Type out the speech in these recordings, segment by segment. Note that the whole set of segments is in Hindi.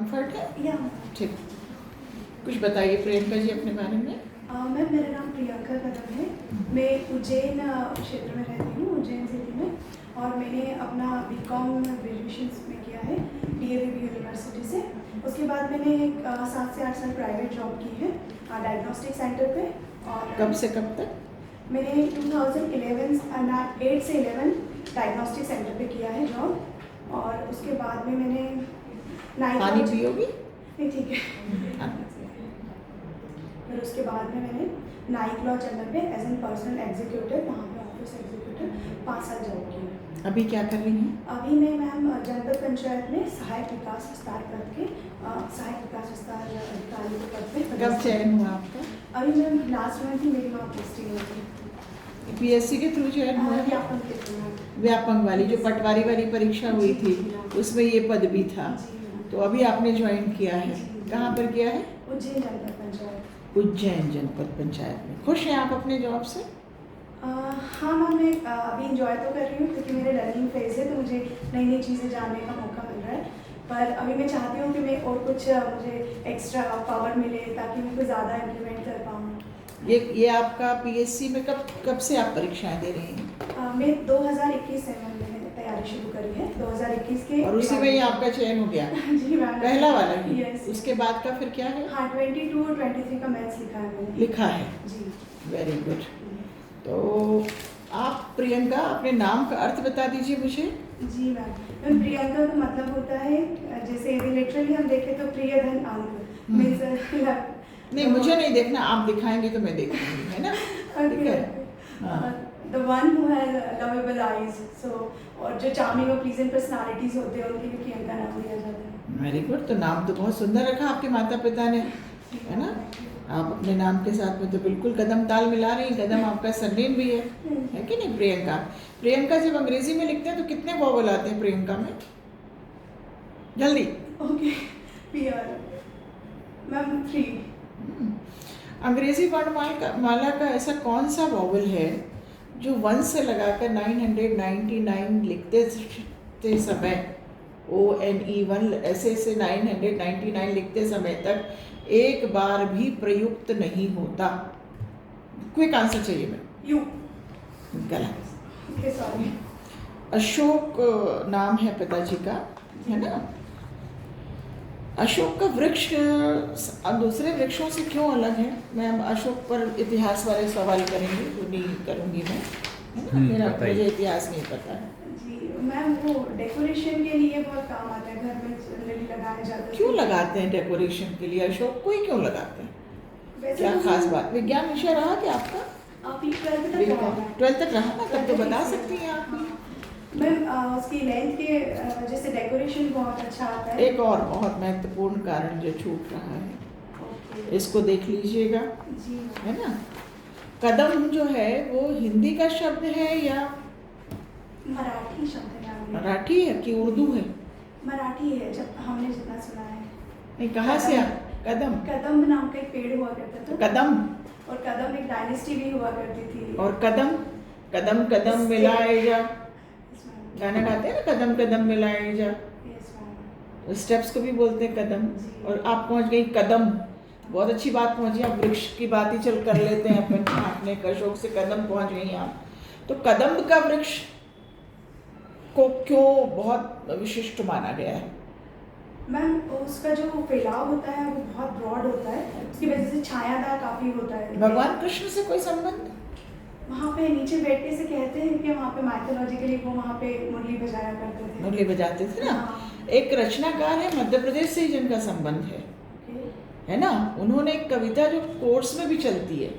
कंफर्ट है? या ठीक, कुछ बताइए प्रियंका जी अपने बारे में। मैम, मेरा नाम प्रियंका कदम है। मैं उज्जैन क्षेत्र में रहती हूँ, उज्जैन सिटी में। और मैंने अपना बीकॉम ग्रेजुएशन में किया है DAV यूनिवर्सिटी से। उसके बाद मैंने 7 से 8 साल प्राइवेट जॉब की है डायग्नोस्टिक सेंटर पे। और कब से कब तक? मैंने 2011 8 से 11 डायग्नोस्टिक सेंटर पे किया है जॉब। और उसके बाद में मैंने पानी पियोगी? नहीं, ठीक है। फिर उसके बाद में मैंने नाइक लॉ चैनल पे एज एन पर्सनल एग्जीक्यूटिव, वहाँ पे ऑफिस एग्जीक्यूटिव 5 साल जॉब की है। अभी क्या कर रही हैं? अभी मैं मैम जनपद पंचायत में सहायक विकास विस्तार पद के सहायक विकास विस्तार अधिकारी के पद पे। कब चयन हुआ आपका? अभी मैम लास्ट मंथ ही मेरी वहाँ पोस्टिंग हुई थी। PSC के थ्रू चयन हुआ है? व्यापम के थ्रू। व्यापम वाली जो पटवारी वाली परीक्षा हुई थी उसमें ये पद भी था। तो अभी आपने ज्वाइन किया है, कहाँ पर किया है? उज्जैन जनपद पंचायत। उज्जैन जनपद पंचायत में। खुश हैं आप अपने जॉब से? हाँ मैम, मैं अभी इंजॉय तो कर रही हूँ क्योंकि मेरे लर्निंग फेज है, तो मुझे नई नई चीज़ें जानने का मौका मिल रहा है। पर अभी मैं चाहती हूँ कि मैं और कुछ मुझे एक्स्ट्रा पावर मिले ताकि मैं कुछ ज़्यादा इम्प्लीमेंट कर पाऊँ। ये आपका PSC में कब से आप परीक्षाएं दे रही हैं? मैं 2021 से मैंने तैयारी शुरू करी है, 2021 के। और उसी में ही आपका चयन हो गया? जी मैम। पहला वाला ही? यस। उसके बाद का फिर क्या है? हाँ, 22 और 23 का मैथ्स लिखा है मैंने। लिखा है? जी। Very good. तो आप प्रियंका अपने नाम का अर्थ बता दीजिए मुझे। जी मैम, प्रियंका का मतलब होता है, जैसे लिटरली हम देखें तो प्रिय धन अंक मीन्स। नहीं, मुझे नहीं देखना, आप दिखाएंगे तो मैं देखूंगी, है ना? ठीक है। The one who has lovable eyes. So और जो चार्मिंग और प्लीजेंट पर्सनालिटीज होते हैं उनके लिए प्रियंका नाम दिया जाता है। Very good. तो नाम तो बहुत सुंदर रखा आपके माता पिता ने, है ना? आप अपने नाम के साथ में तो बिल्कुल कदम ताल मिला रही हैं। कदम आपका सरनेम भी है कि नहीं? प्रियंका। प्रियंका जब अंग्रेजी में लिखते हैं तो कितने वॉवल आते हैं प्रियंका में? जल्दी। Okay, ma'am 3। अंग्रेजी वर्णमाला का ऐसा कौन सा वॉवल है जो 1 से लगाकर 999 लिखते समय ONE1 ऐसे 999 लिखते समय तक एक बार भी प्रयुक्त नहीं होता? क्विक आंसर चाहिए मैं। यू। गलत। Okay, sorry. अशोक नाम है पिताजी का, है ना? अशोक का वृक्ष दूसरे वृक्षों से क्यों अलग है? मैं अशोक पर इतिहास वाले सवाल करेंगे तो नहीं करूँगी मैं, है ना? मुझे इतिहास नहीं पता है। जी मैम, वो डेकोरेशन के लिए बहुत काम आता है, घर में जनरली लगाया जाता है। क्यों लगाते हैं डेकोरेशन के लिए? अशोक को ही क्यों लगाते हैं? वैसे क्या तो खास बात? विज्ञान विषय रहा क्या आपका? आप 12th तक रहा ना, तब तो बता सकती हैं आप भी। मैम, उसकी लेंथ के जैसे डेकोरेशन बहुत अच्छा आता है। एक और बहुत महत्वपूर्ण कारण जो छूट रहा है, इसको देख लीजिएगा, जी है ना? कदम जो है वो हिंदी का शब्द है या मराठी शब्द है? मराठी है कि उर्दू है? मराठी है, जब हमने जितना सुना है। नहीं, कहाँ से कदम? कदम नाम का एक पेड़ हुआ करता था। कदम। और कदम एक डायनेस्टी भी हुआ करती थी। और कदम कदम कदम मिलाए जा, गाना गाते हैं ना, कदम कदम मिलाए जा। स्टेप्स को भी बोलते हैं कदम। और आप पहुंच गई कदम, बहुत अच्छी बात पहुंची। आप वृक्ष की बात ही चल कर लेते हैं अपन, आपने अशोक से कदम पहुंच गई आप। तो कदम का वृक्ष को क्यों बहुत विशिष्ट माना गया है? मैम, उसका जो फैलाव होता है वो बहुत ब्रॉड होता है, उसकी वजह से छायादार काफी होता है। भगवान कृष्ण से कोई संबंध? वहाँ पे नीचे बैठने से कहते हैं कि वहाँ पे माइथोलॉजिकली वो वहाँ पे मुरली बजाया करते थे। मुरली बजाते थे ना। एक रचनाकार है मध्य प्रदेश से ही जिनका संबंध है ना? उन्होंने एक कविता जो कोर्स में भी चलती है,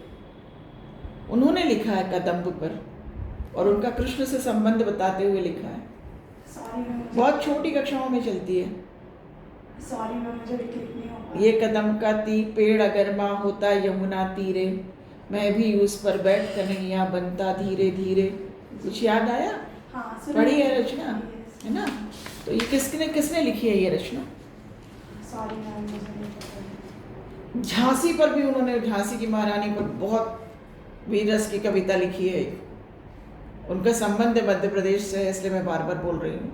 उन्होंने लिखा है कदम्ब पर, और उनका कृष्ण से संबंध बताते हुए लिखा है। बहुत छोटी कक्षाओं में चलती है। सॉरी मैम, मुझे क्लिक नहीं हो पाया। ये कदम का पेड़ अगर माँ होता यमुना तीरे, मैं भी उस पर बैठ कन्हैया बनता धीरे धीरे। कुछ याद आया? हाँ, पढ़ी है रचना, है ना? तो ये किसने लिखी है ये रचना? सॉरी मैम, मुझे नहीं पता। झांसी पर भी उन्होंने, झांसी की महारानी पर बहुत वीररस की कविता लिखी है। उनका संबंध है मध्य प्रदेश से, इसलिए मैं बार बार बोल रही हूँ।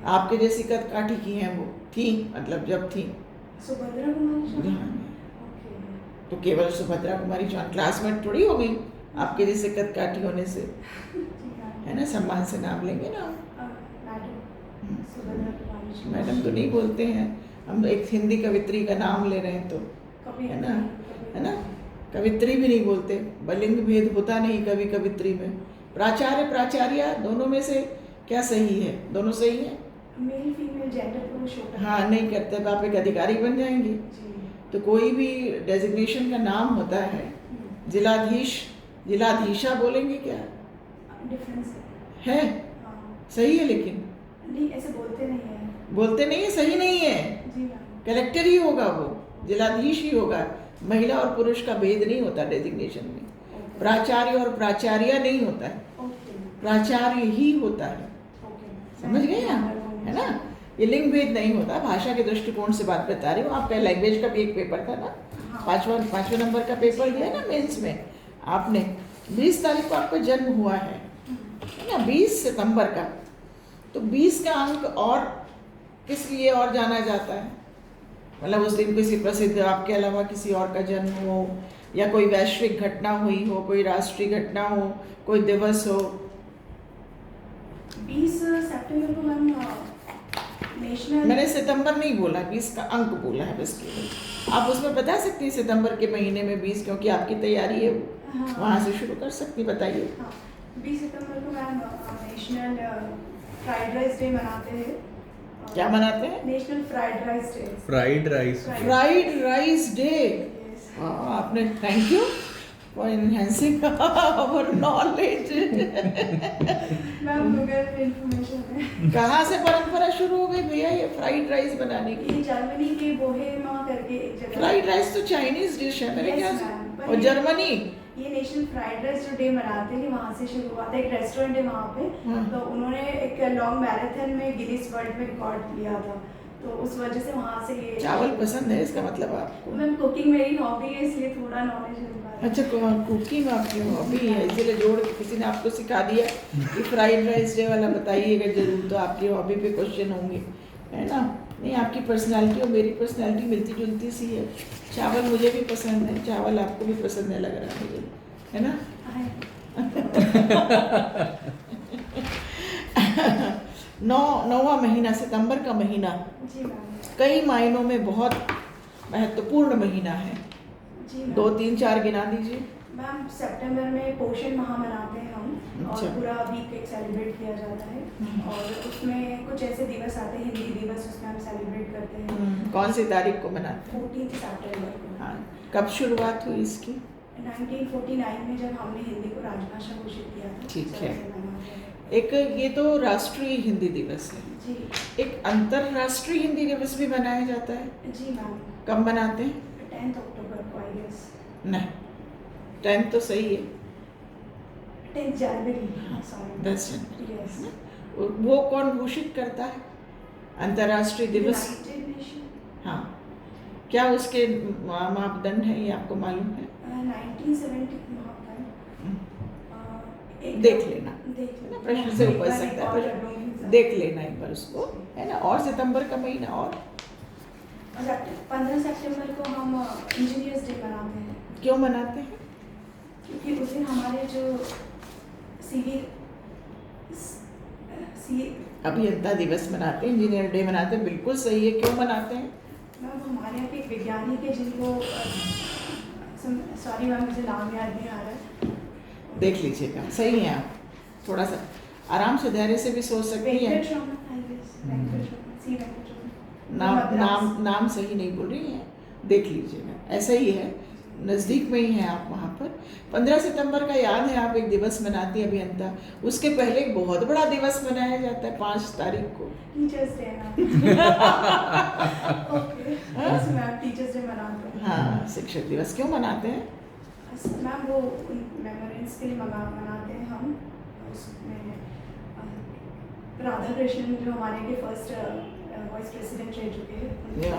आपके जैसी कद काठी की हैं वो, थी मतलब जब थी। सुभद्रा कुमारी चौहान। हाँ, ओके। तो केवल सुभद्रा कुमारी चौहान क्लासमेट थोड़ी हो गई आपके जैसे कद काठी होने से, है ना, सम्मान से नाम लेंगे ना। मैडम सुभद्रा कुमारी चौहान। मैडम तो नहीं बोलते हैं, हम एक हिंदी कवित्री का नाम ले रहे हैं तो, है ना, है ना, कवित्री भी नहीं बोलते, लिंग भेद होता नहीं कवि कवित्री में। प्राचार्य प्राचार्या दोनों में से क्या सही है? दोनों सही है। मेल फीमेल जेंडर को शो करता है। हाँ, नहीं करते, आप एक अधिकारी बन जाएंगे। जी। तो कोई भी डेजिग्नेशन का नाम होता है, जिलाधीश, जिलाधीशा बोलेंगे क्या? डिफरेंस है, हाँ। सही है, लेकिन नहीं ऐसे बोलते नहीं है। बोलते नहीं है, सही नहीं है। जी मैम। कलेक्टर ही होगा वो, जिलाधीश ही होगा। महिला और पुरुष का भेद नहीं होता डेजिग्नेशन में। ओके। प्राचार्य और प्राचार्या नहीं होता है, ओके। प्राचार्य ही होता है। ओके। समझ गए ना, है ना, ये लिंग भेद नहीं होता। भाषा के दृष्टिकोण से बात बता रही हूँ। आपका लैंग्वेज का भी एक पेपर था ना, हाँ। पाँचवा नंबर का पेपर दिया ना मेंस में आपने। 20 तारीख को आपका जन्म हुआ है ना, 20 सितंबर का। तो 20 का अंक और किस लिए और जाना जाता है? मतलब उस दिन किसी प्रसिद्ध, आपके अलावा किसी और का जन्म हो, या कोई वैश्विक घटना हुई हो, कोई राष्ट्रीय घटना हो, कोई दिवस हो। 20 सितंबर को मैम नेशनल। मैंने सितंबर नहीं बोला, 20 का अंक बोला है बस केवल। आप उसमें बता सकती हैं सितंबर के महीने में 20, क्योंकि आपकी तैयारी है, हाँ। वहाँ से शुरू कर सकती, बताइए। हाँ, 20 सितंबर को ma'am national fried rice day मनाते हैं। क्या मनाते हैं? National fried rice day. Fried rice. Fried rice day. Yes. आपने, thank you for enhancing our knowledge. Ma'am Google information है। कहाँ से परंपरा शुरू हो गई भैया ये फ्राइड राइस बनाने की? ये जर्मनी के बोहेमा करके एक जगह। फ्राइड राइस तो चाइनीज डिश है मेरे Yes, ख्याल से। ma'am, पर और ये- जर्मनी, ये नेशनल फ्राइड राइस जो डे मनाते हैं वहाँ से शुरू हुआ था। एक रेस्टोरेंट है वहाँ पे, हाँ। तो उन्होंने एक लॉन्ग मैराथन में गिनीज वर्ल्ड में रिकॉर्ड लिया था, तो उस वजह से वहाँ से ये। चावल पसंद है इसका मतलब आपको? मैम कुकिंग मेरी हॉबी है, इसलिए थोड़ा नॉलेज है। अच्छा, कुकिंग आपकी हॉबी है, इसलिए जोड़ के किसी ने आपको सिखा दिया कि फ्राइड राइस डे वाला बताइएगा जरूर, तो आपकी हॉबी पे क्वेश्चन होंगे, है ना। नहीं, आपकी पर्सनालिटी और मेरी पर्सनालिटी मिलती जुलती सी है। चावल मुझे भी पसंद है, चावल आपको भी पसंद है लग रहा है मुझे, है ना। नौवां महीना, सितंबर का महीना जी मैम। कई मायनों में बहुत महत्वपूर्ण महीना है। जी मैम। 2, 3, 4 गिना दीजिए। मैम सितंबर में पोषण माह मनाते हैं हम, और अच्छा। पूरा वीक एक सेलिब्रेट किया जाता है, और उसमें कुछ ऐसे दिवस आते हैं, हिंदी दिवस, उसमें हम सेलिब्रेट करते हैं। कौन सी तारीख को मनाते हैं? 14 सितंबर को। हाँ, कब शुरुआत हुई इसकी? 1949 में जब हमने हिंदी को राजभाषा घोषित किया था। ठीक है। तब से मनाते हैं। एक ये तो राष्ट्रीय हिंदी दिवस है, जी। एक अंतर्राष्ट्रीय हिंदी दिवस भी मनाया जाता है। जी मैम। कब मनाते हैं? 10 अक्टूबर को आई गेस। नहीं, 10 तो सही है, 10 जनवरी, सॉरी। 10 जनवरी। यस। वो कौन घोषित करता है अंतर्राष्ट्रीय दिवस? United nation. हाँ, क्या उसके मापदंड है, ये आपको मालूम है? 1970 देख लेना, देख लेना। प्रश्न से उपज सकता है, प्रश्न देख लेना एक बार उसको, है ना। और सितंबर का महीना, और 15 सितंबर को हम इंजीनियर्स डे मनाते हैं, क्यों मनाते हैं? क्योंकि उस दिन हमारे जो सिविल अभियंता दिवस मनाते हैं, इंजीनियर डे मनाते हैं, बिल्कुल सही है। क्यों मनाते हैं? मैम हमारे यहाँ पे एक वैज्ञानिक है जिनको, सॉरी मैम मुझे नाम याद नहीं आ रहा है। देख लीजिएगा, सही है आप। थोड़ा सा आराम से, धैर्य से भी सोच सकती हैं। वेंकटरमण, आई गेस, वेंकटरमण, सी वेंकटरमण। नाम सही नहीं बोल रही हैं, देख लीजिएगा, ऐसा ही है, नज़दीक में ही हैं आप वहाँ पर। 15 सितंबर का याद है, आप एक दिवस मनाती हैं अभियंता। उसके पहले एक बहुत बड़ा दिवस मनाया जाता है 5 तारीख को। Teachers day ma'am. Okay, yes ma'am, teachers day मनाते हैं। हाँ, शिक्षक दिवस क्यों मनाते हैं? मैम वो मेमोरेंस के लिए मनाते हैं हम। उसमें राधा कृष्णन जो हमारे के फर्स्ट वाइस प्रेसिडेंट रह चुके हैं, ये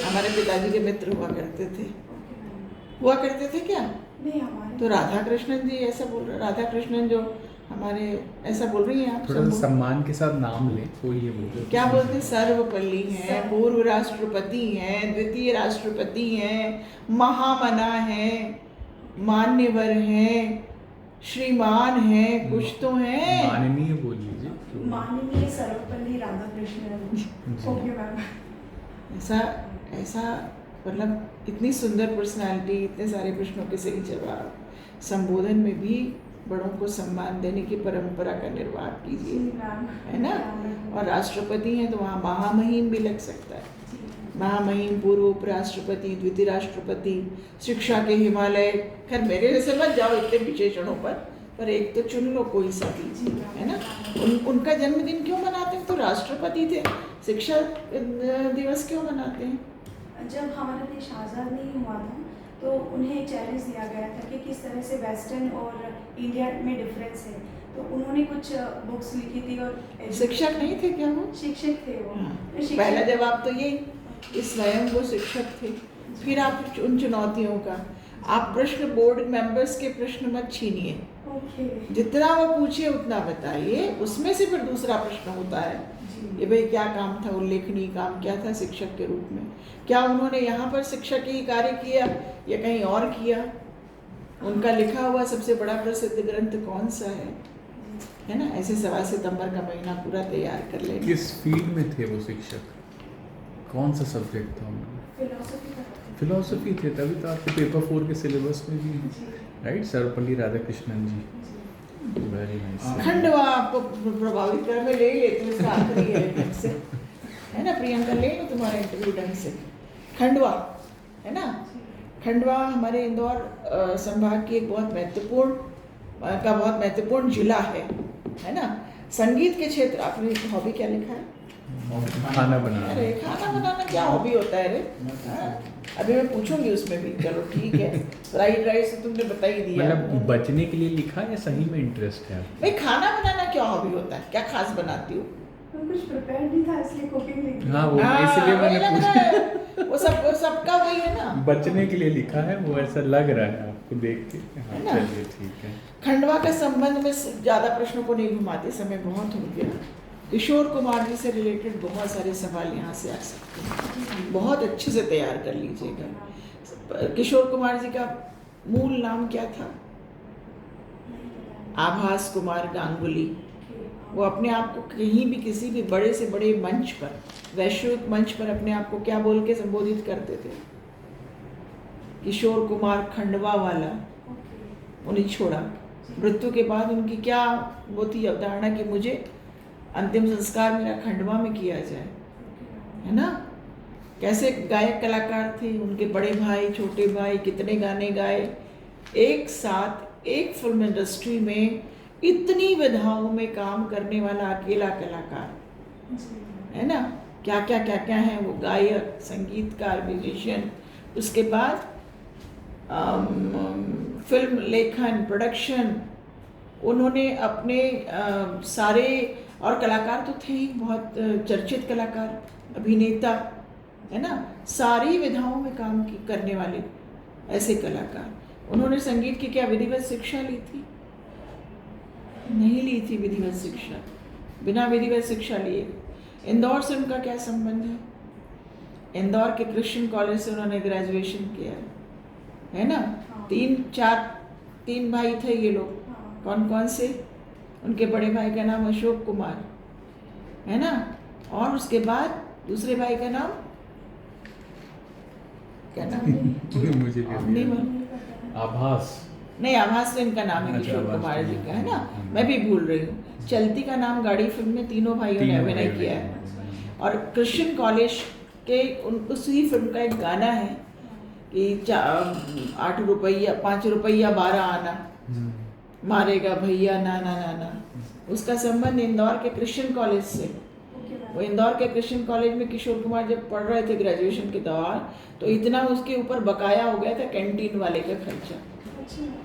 हमारे पिताजी के मित्र हुआ करते थे। Okay ma'am. हुआ करते थे क्या? नहीं हमारे तो राधा कृष्णन जी ऐसा बोल रहे, राधा कृष्णन जो हमारे, ऐसा बोल रही हैं आप? थोड़ा सा सम्मान के साथ नाम लें, वो ये बोलते क्या बोलते हैं? सर्वपल्ली हैं, पूर्व राष्ट्रपति हैं, द्वितीय राष्ट्रपति हैं, महामना हैं, मान्यवर हैं, श्रीमान हैं, कुछ तो हैं। माननीय बोल लीजिए। माननीय सर्वपल्ली राधाकृष्णन। Okay ma'am. ऐसा मतलब इतनी सुंदर पर्सनालिटी, इतने सारे प्रश्नों के सही जवाब, संबोधन में भी बड़ों को सम्मान देने की परंपरा का निर्वाह कीजिए, है ना। और राष्ट्रपति हैं तो वहाँ महामहिम भी लग सकता है। महामहिम, पूर्व उपराष्ट्रपति, द्वितीय राष्ट्रपति, शिक्षा के हिमालय। खैर मेरे जैसे मत जाओ इतने विशेषणों पर एक तो चुन लो कोई सा भी, है ना। उनका जन्मदिन क्यों मनाते हैं? तो राष्ट्रपति थे। शिक्षा दिवस क्यों मनाते हैं? जब हमारा देश आज़ाद नहीं हुआ था तो उन्हें एक चैलेंज दिया गया था कि किस तरह से वेस्टर्न और इंडिया में डिफरेंस है, तो उन्होंने कुछ बुक्स लिखी थी। और शिक्षक नहीं थे क्या वो? शिक्षक थे वो। पहला जवाब तो ये कि स्वयं वो शिक्षक थे। फिर आप उन चुनौतियों का, आप प्रश्न बोर्ड मेंबर्स के प्रश्न मत छीनिए। जितना वो पूछे उतना बताइए, उसमें से फिर दूसरा प्रश्न होता है ये भाई क्या काम था, उल्लेखनीय काम क्या था शिक्षक के रूप में? क्या उन्होंने यहाँ पर शिक्षक ही कार्य किया या कहीं और किया? उनका लिखा हुआ सबसे बड़ा प्रसिद्ध ग्रंथ कौन सा है ना। ऐसे 7 सितंबर का महीना पूरा तैयार कर लेंगे। किस फील्ड में थे वो शिक्षक? कौन सा सब्जेक्ट था उनका? फिलोसफी थे, तभी तो आपके पेपर 4 के सिलेबस में भी है, राइट। सर्वपल्ली राधाकृष्णन जी, वेरी नाइस। खंडवा आपको प्रभावित कर, मैं ले लेती हूँ, इसका आखिरी है ना। प्रियंका ले लो तुम्हारा इंटरव्यू ढंग से। खंडवा है ना, खंडवा हमारे इंदौर संभाग की एक बहुत महत्वपूर्ण जिला है ना। संगीत के क्षेत्र, आपने हॉबी क्या लिखा है? खाना बनाना। अरे खाना बनाना क्या हॉबी होता है रे? अभी मैं पूछूंगी उसमें भी, चलो ठीक है। फ्राइड राइस तो तुमने बता ही दिया। मतलब बचने के लिए लिखा या सही में इंटरेस्ट है? भाई खाना बनाना क्या हॉबी होता है? क्या खास बनाती हो? कुछ प्रिपेयर नहीं था इसलिए कुकिंग लिख दी। हाँ, वो इसलिए मैंने पूछा। वो सबका वही है ना। बचने के लिए लिखा है, वो ऐसा लग रहा है आपको देख के। हाँ, चलिए ठीक है। खंडवा के संबंध में ज़्यादा प्रश्नों को नहीं घुमाते, समय बहुत हो गया। किशोर कुमार जी से रिलेटेड बहुत सारे सवाल यहाँ से आ सकते हैं, बहुत अच्छे से तैयार कर लीजिएगा। किशोर कुमार जी का मूल नाम क्या था? आभास कुमार गांगुली। वो अपने आप को कहीं भी किसी भी बड़े से बड़े मंच पर, वैश्विक मंच पर अपने आप को क्या बोल के संबोधित करते थे? किशोर कुमार खंडवा वाला। उन्हें छोड़ा, मृत्यु के बाद उनकी क्या वो थी अवधारणा कि मुझे अंतिम संस्कार मेरा खंडवा में किया जाए, है ना। कैसे गायक कलाकार थे, उनके बड़े भाई, छोटे भाई कितने गाने गाए एक साथ। एक फिल्म इंडस्ट्री में इतनी विधाओं में काम करने वाला अकेला कलाकार, है ना। क्या क्या है वो, गायक, संगीतकार, म्यूजिशियन। उसके बाद फिल्म लेखन, प्रोडक्शन, उन्होंने अपने सारे, और कलाकार तो थे ही बहुत चर्चित कलाकार, अभिनेता, है ना। सारी विधाओं में काम करने वाले ऐसे कलाकार। उन्होंने संगीत की क्या विधिवत शिक्षा ली थी? नहीं ली थी विधिवत शिक्षा, बिना विधिवत शिक्षा लिए। इंदौर से उनका क्या संबंध है? इंदौर के क्रिश्चियन कॉलेज से उन्होंने ग्रेजुएशन किया है ना। 3 भाई थे ये लोग। कौन कौन से? उनके बड़े भाई का नाम अशोक कुमार, है ना। और उसके बाद दूसरे भाई का नाम क्या नाम है? मुझे नहीं मालूम। आभास नहीं, आभास तो इनका नाम है, किशोर कुमार जी का, है ना। मैं भी भूल रही हूँ। चलती का नाम गाड़ी फिल्म में तीनों भाइयों ने अभिनय किया है। और क्रिश्चियन कॉलेज के उसी फिल्म का एक गाना है कि 8 रुपया 5 रुपया 12 आना, मारेगा भैया ना ना ना ना। उसका संबंध इंदौर के क्रिश्चियन कॉलेज से। वो इंदौर के क्रिश्चियन कॉलेज में किशोर कुमार जब पढ़ रहे थे ग्रेजुएशन के दौरान, तो इतना उसके ऊपर बकाया हो गया था कैंटीन वाले का खर्चा।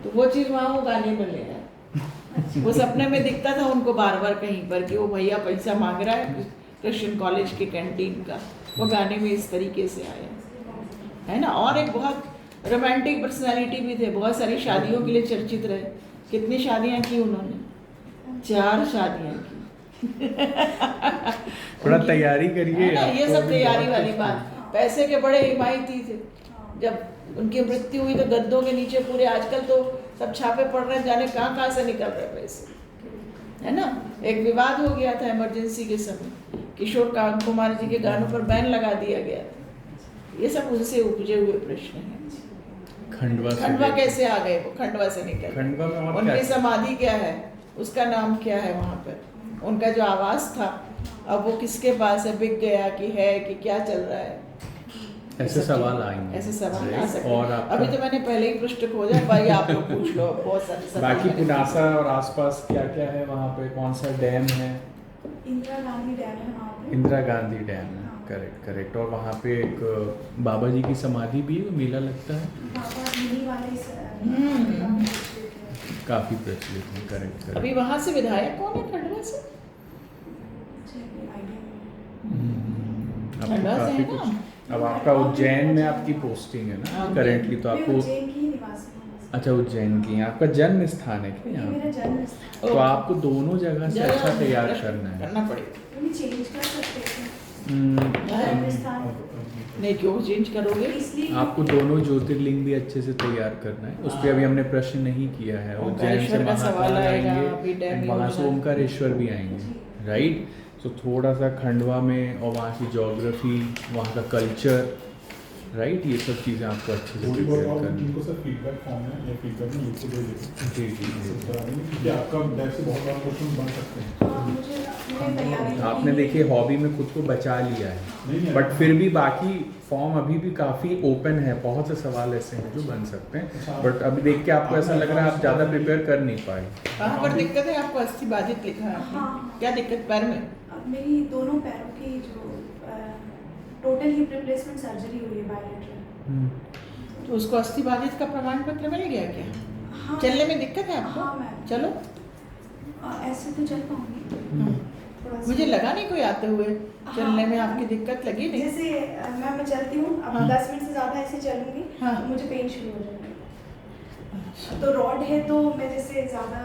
तो वो चीज़ वहाँ वो गाने में ले रहा है। वो सपने में दिखता था उनको बार बार कहीं पर कि वो भैया पैसा मांग रहा है क्रिश्चियन कॉलेज के कैंटीन का। वो गाने में इस तरीके से आया, है ना। और एक बहुत रोमांटिक पर्सनालिटी भी थे, बहुत सारी शादियों के लिए चर्चित रहे। कितनी शादियाँ की उन्होंने, 4 शादियां की। थोड़ा तैयारी करिए। है ना, ये आपको सब अभी तैयारी बहुत वाली कुछ बात। पैसे के बड़े हिमायती थे। जब उनकी मृत्यु हुई तो गद्दों के नीचे पूरे, आजकल तो सब छापे पड़ रहे हैं, जाने कहाँ कहाँ से निकल रहे पैसे, है ना। एक विवाद हो गया था इमरजेंसी के समय, किशोर कुमार जी के गानों पर बैन लगा दिया गया था। ये सब उनसे उपजे हुए प्रश्न हैं। खंडवा कैसे आ गए, वो खंडवा से निकल, खंडवा में और उनकी क्या? समाधि क्या है, उसका नाम क्या है वहाँ पर, उनका जो आवास था अब वो किसके पास है, बिक गया कि है कि क्या चल रहा है। ऐसे सवाल आएंगे, ऐसे सवाल आ सकते और हैं। आपका अभी तो मैंने पहले ही पृष्ठ खोजा, भाई आप लोग पूछ लो, बहुत सारे सवाल बाकी मैंने पुनासा और आसपास क्या क्या है वहाँ पे, कौन सा डैम है? इंदिरा गांधी डैम है वहाँ पे। इंदिरा गांधी डैम है, हाँ। Correct correct. और वहाँ पे एक बाबा जी की समाधि भी है, मेला लगता है, बाबा मिनी वाले काफ़ी प्रचलित है, करेक्ट अभी करेक्ट। वहाँ से विधायक कौन है खंडवा से? आपको खंडवा से काफ़ी है ना? कुछ। अब आपका उज्जैन में आपकी पोस्टिंग है ना करेंटली, तो आपको उज्जैन की ही निवासी हूँ। अच्छा उज्जैन की, आपका जन्म स्थान है क्या ये यहाँ मेरा पे? जन्म स्थान तो आपको दोनों जगह से अच्छा तैयार करना है। करना पड़ेगा। है। चेंज कर सकते हैं हम्म, जन्म स्थान, नहीं, क्यों चेंज करोगे? इसलिए आपको दोनों ज्योतिर्लिंग भी अच्छे से तैयार करना है। उस पर अभी हमने प्रश्न नहीं किया है। उज्जैन से ओंकारेश्वर का सवाल महाकाल आएगा, अभी आएंगे डैम and वहाँ से योजना। ओंकारेश्वर भी आएंगे, राइट। तो थोड़ा सा खंडवा में और वहाँ की ज्योग्राफी, वहाँ का कल्चर, राइट, ये सब चीज़ें आपको अच्छे से थोड़ी बहुत प्रिपेयर आप करनी उनको सर फीडबैक फॉर्म है या फीडबैक में लिख के दे देते जी जी जी। क्योंकि आपका डेप से बहुत सारे क्वेश्चन बन सकते हैं। हाँ, मुझे मैंने तैयारी आपने की। देखिए हॉबी में खुद को बचा लिया नहीं है, है। बट फिर भी बाकी फॉर्म अभी भी काफ़ी ओपन है, बहुत से सवाल ऐसे हैं जो बन सकते हैं। अच्छा। बट अभी देख के आपको ऐसा लग रहा है आप ज़्यादा प्रिपेयर कर नहीं पाए। कहाँ पर दिक्कत है आपको? अस्थि बाधित लिखा है आपने। हाँ। क्या दिक्कत पैर में? अब मेरी दोनों पैरों की जो टोटल हिप रिप्लेसमेंट सर्जरी हुई है बायोलेटरल। तो उसको अस्थि बाधित का प्रमाण पत्र मिल गया क्या? हाँ, चलने में दिक्कत है आपको? हाँ मैम। चलो। ऐसे तो चल पाऊंगी थोड़ा सा। मुझे लगा नहीं कोई आते हुए चलने में आपकी दिक्कत लगी नहीं। जैसे मैं चलती हूँ, अब हाँ। 10 मिनट से ज़्यादा ऐसे चलूंगी हाँ। तो मुझे पेन शुरू हो जाएगा। तो रॉड है तो मैं जैसे ज़्यादा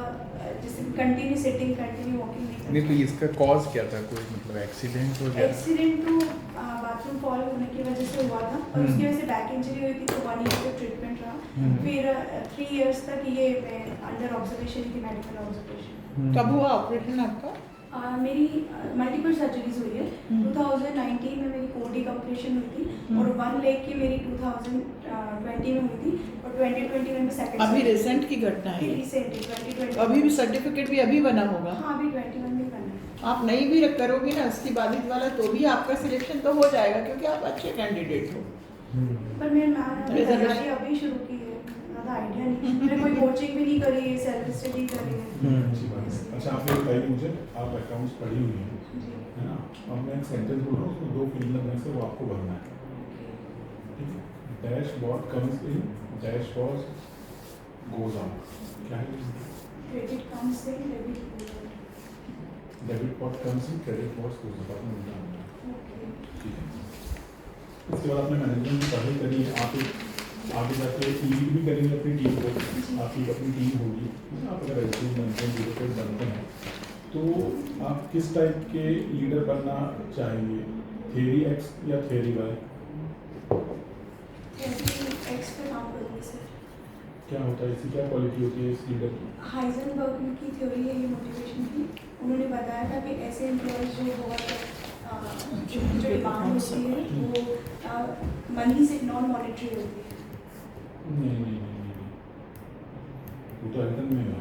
जैसे कंटिन्यू सिटिंग कंटिन्यू वॉकिंग नहीं नहीं, तो कर इसका कॉज क्या था? कोई मतलब एक्सीडेंट वगैरह? एक्सीडेंट तो बाथरूम फॉल होने की वजह से हुआ था और उसकी वजह से बैक इंजरी हुई थी, तो 1 ईयर का ट्रीटमेंट रहा। फिर 3 इयर्स तक ये मैं अंडर ऑब्जर्वेशन थी, मेडिकल ऑब्जर्वेशन। कब हुआ ऑपरेशन आपका? मेरी मल्टीपल सर्जरीज हुई है। 2019 में मेरी कोडी का ऑपरेशन हुई थी और 1 लेग की मेरी 2020 में हुई थी और 2020 में सेकंड। अभी रिसेंट की घटना है ये? रिसेंट 2020। अभी भी सर्टिफिकेट भी अभी बना होगा। हाँ, अभी 21 में बना है। आप नहीं भी करोगे ना अस्थि बाधित वाला तो भी आपका सिलेक्शन तो हो जाएगा, क्योंकि आप अच्छे कैंडिडेट हो। पर मैंने तैयारी अभी शुरू की है, ज़्यादा आइडिया नहीं। मैंने कोई कोचिंग भी नहीं करी है, सेल्फ स्टडी करी है। अच्छी बात है। अच्छा, आपने बताइए मुझे, आप अकाउंट्स पढ़ी हुई हैं, जी। है ना। अब मैं एक सेंटेंस बोल रहा हूँ, उसमें 2 फील्ड में से वो आपको भरना है, ठीक है। Dash what comes in, dash what goes out. क्या है? Credit comes in, debit debit what comes in, credit what goes out. आपने मुझे आना है, ओके। ठीक है। उसके बाद आपने मैनेजमेंट की पढ़ाई करी है, आप आगे जाके लीड भी करेंगे अपनी टीम को, आपकी अपनी टीम होगी। आप अगर एसडीएम बनते हैं, लीडरशिप बनते हैं, तो आप किस टाइप के लीडर बनना चाहेंगे? थ्योरी एक्स या थ्योरी वाई? एक्स पे काम करूँगी सर। क्या होता है, इसकी क्या क्वालिटी होती है इस लीडर की? हाइजेनबर्ग की थ्योरी है, ये मोटिवेशन की। उन्होंने बताया था कि ऐसे एम्प्लॉयज जो बहुत जो डिमांड होती है वो मनी से नॉन मॉनिटरी होती है। नहीं, वो तो अल्टन में है,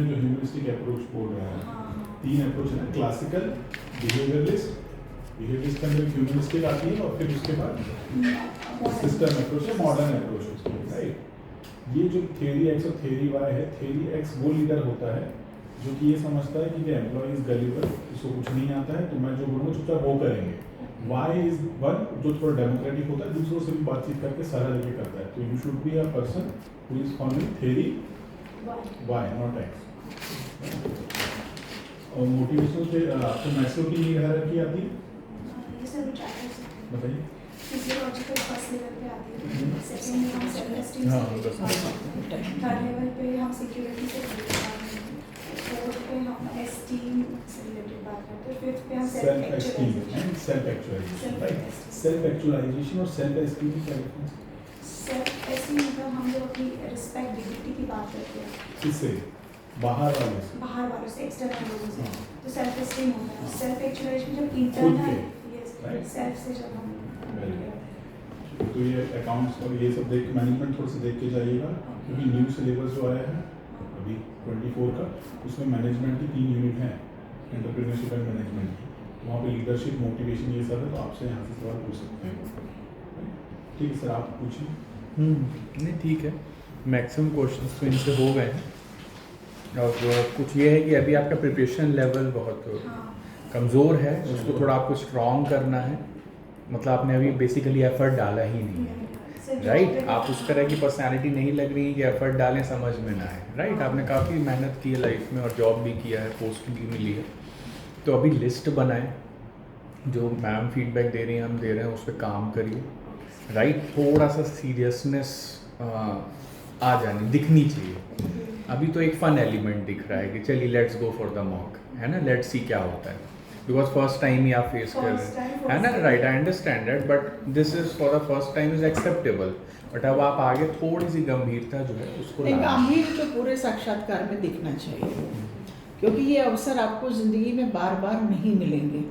जो ह्यूमनिस्टिक अप्रोच बोल रहा है। हाँ। 3 अप्रोच है ना, क्लासिकल, बिहेवियरलिस्ट के अंदर ह्यूमनिस्टिक आती है और फिर उसके बाद सिस्टम अप्रोच है, मॉडर्न अप्रोच होती है, राइट। ये जो थ्योरी एक्स और थ्योरी वाई है, थ्योरी एक्स वो लीडर होता है जो कि ये समझता है कि एम्प्लॉय इज गलीवर, इसको कुछ नहीं आता है, तो मैं जो बोलूँगा चुपचाप वो करेंगे। वाई इज वन जो थोड़ा डेमोक्रेटिक होता है, दूसरों से भी बातचीत करके सारा लेके करता है। तो you should be a person who is following theory Y, not X. और मोटिवेशन पे आपको मैस्लो की नीड हायरार्की आती है, ये सब बताइए। फिजियोलॉजिकल फर्स्ट लेवल पे आती है, सेकंड में हम सेल्फ एस्टीम हाँ, से, बस। थर्ड लेवल पे हम सिक्योरिटी से। फोर्थ पे हम एस्टीम से रिलेटेड बात करते हैं, फिफ्थ पे हम self esteem and self actualisation, right? Self actualisation और सेल्फ एस्टीम की क्या डिफरेंस है? सेल्फ एस्टीम मतलब हम जब अपनी रिस्पेक्ट डिग्निटी की बात करते हैं किससे? बाहर वाले से? बाहर वालों से, एक्सटर्नल लोगों से, हाँ। तो सेल्फ एस्टीम होता है। हाँ। सेल्फ एक्चुअलाइजेशन जब खुद इंटरनल, के, यस, right? सेल्फ से जब हम Very good. तो ये अकाउंट्स और ये सब देख के मैनेजमेंट थोड़ा सा देख के जाइएगा, क्योंकि न्यू सिलेबस जो आया है अभी 24 का, उसमें मैनेजमेंट की 3 यूनिट हैं, एंटरप्रेन्योरशिप एंड मैनेजमेंट की। वहाँ पे लीडरशिप, मोटिवेशन ये सब है, तो आपसे यहाँ से सवाल पूछ सकते हैं। ठीक है सर, आप पूछिए। नहीं ठीक है, मैक्सिमम क्वेश्चंस तो इनसे हो गए हैं। और कुछ ये है कि अभी आपका प्रिपरेशन लेवल बहुत हाँ। कमज़ोर है, उसको थोड़ा आपको स्ट्रॉन्ग करना है। मतलब आपने अभी बेसिकली एफर्ट डाला ही नहीं है, राइट? आप उस तरह की पर्सनालिटी नहीं लग रही कि एफर्ट डालें समझ में ना आए, राइट? आपने काफ़ी मेहनत की है लाइफ में और जॉब भी किया है, पोस्ट भी मिली है। तो अभी लिस्ट बनाएं, जो मैम फीडबैक दे रही हैं हम दे रहे हैं, उस पर काम करिए, राइट? थोड़ा सा सीरियसनेस आ जानी दिखनी चाहिए। अभी तो एक फ़न एलिमेंट दिख रहा है कि चलिए let's go for the mock, है ना, लेट्स सी क्या होता है, बिकॉज फर्स्ट टाइम ही आप फेस कर रहे हैं, है ना, right? I understand that, but this is for the first time is acceptable. But अब आप आगे थोड़ी सी गंभीरता जो है उसको एक लाएं। गंभीर तो पूरे साक्षात्कार में दिखना चाहिए, क्योंकि ये अवसर आपको ज़िंदगी में बार बार नहीं मिलेंगे।